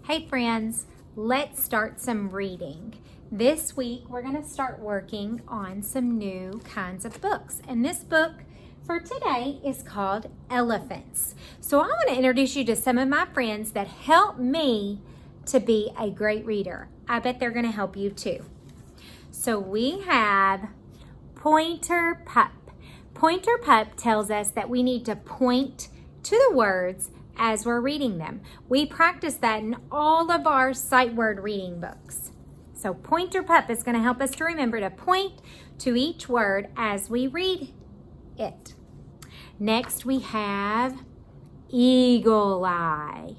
Hey friends, let's start some reading. This week we're going to start working on some new kinds of books. And this book for today is called Elephants. So I want to introduce you to some of my friends that help me to be a great reader. I bet they're going to help you too. So we have Pointer Pup. Pointer Pup tells us that we need to point to the words as we're reading them. We practice that in all of our sight word reading books. So Pointer Pup is going to help us to remember to point to each word as we read it. Next we have Eagle Eye.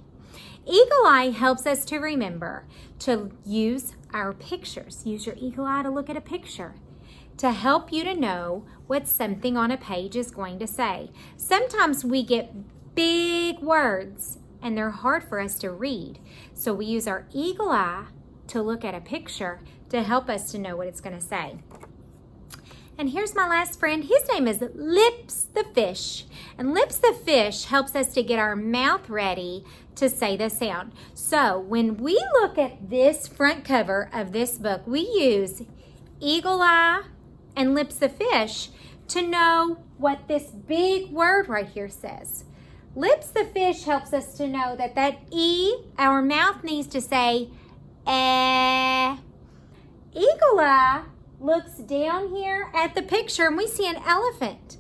Eagle Eye helps us to remember to use our pictures. Use your eagle eye to look at a picture to help you to know what something on a page is going to say. Sometimes we get big words and they're hard for us to read. So we use our eagle eye to look at a picture to help us to know what it's going to say. And here's my last friend. His name is Lips the Fish. And Lips the Fish helps us to get our mouth ready to say the sound. So when we look at this front cover of this book, we use Eagle Eye and Lips the Fish to know what this big word right here says. Lips the Fish helps us to know that that E, our mouth needs to say, eh. Eagle Eye looks down here at the picture and we see an elephant.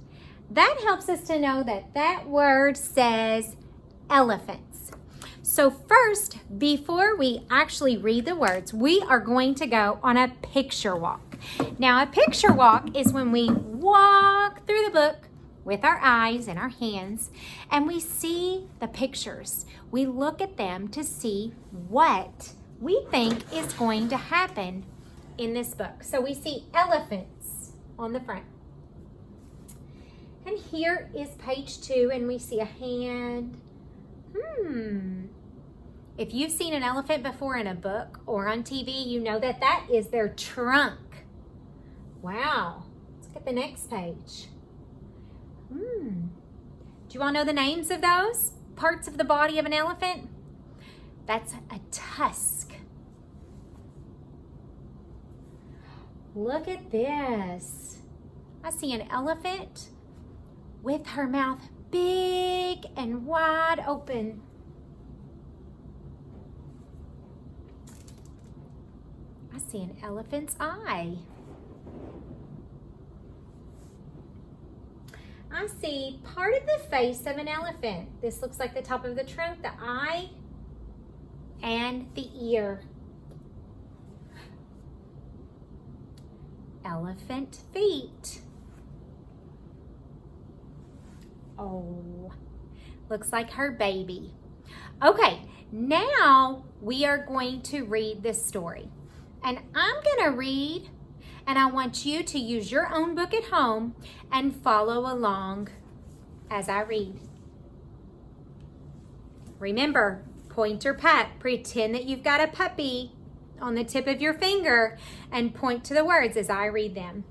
That helps us to know that that word says elephants. So first, before we actually read the words, we are going to go on a picture walk. Now, a picture walk is when we walk through the book with our eyes and our hands, and we see the pictures. We look at them to see what we think is going to happen in this book. So we see elephants on the front. And here is page 2, and we see a hand. If you've seen an elephant before in a book or on TV, you know that that is their trunk. Wow. Let's look at the next page. Do you all know the names of those parts of the body of an elephant? That's a tusk. Look at this. I see an elephant with her mouth big and wide open. I see an elephant's eye. I see part of the face of an elephant. This looks like the top of the trunk, the eye, and the ear. Elephant feet. Oh, looks like her baby. Okay, now we are going to read this story. And I'm going to read, and I want you to use your own book at home and follow along as I read. Remember, Pointer Pup, pretend that you've got a puppy on the tip of your finger and point to the words as I read them.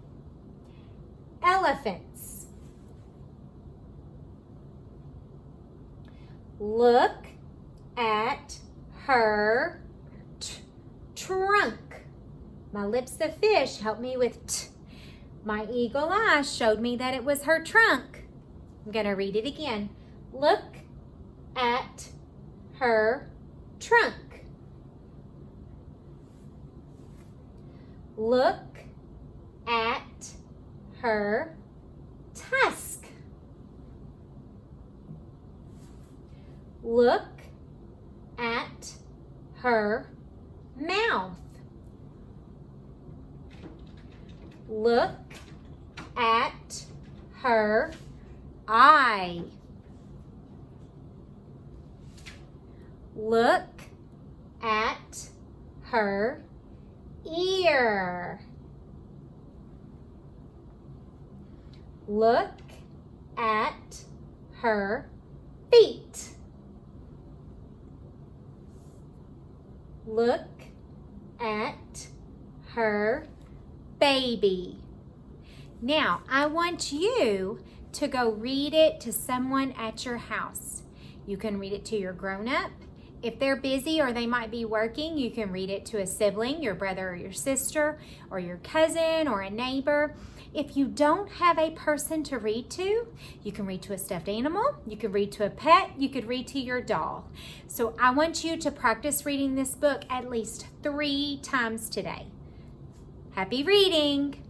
Elephants. Look at her trunk. My Lips the Fish helped me with t. My eagle eye showed me that it was her trunk. I'm going to read it again. Look at her trunk. Look at her tusk. Look at her mouth. Look at her eye. Look at her ear. Look at her feet. Look at her baby. Now, I want you to go read it to someone at your house. You can read it to your grown-up. If they're busy or they might be working, you can read it to a sibling, your brother or your sister, or your cousin or a neighbor. If you don't have a person to read to, you can read to a stuffed animal, you could read to a pet, you could read to your doll. So I want you to practice reading this book at least 3 times today. Happy reading!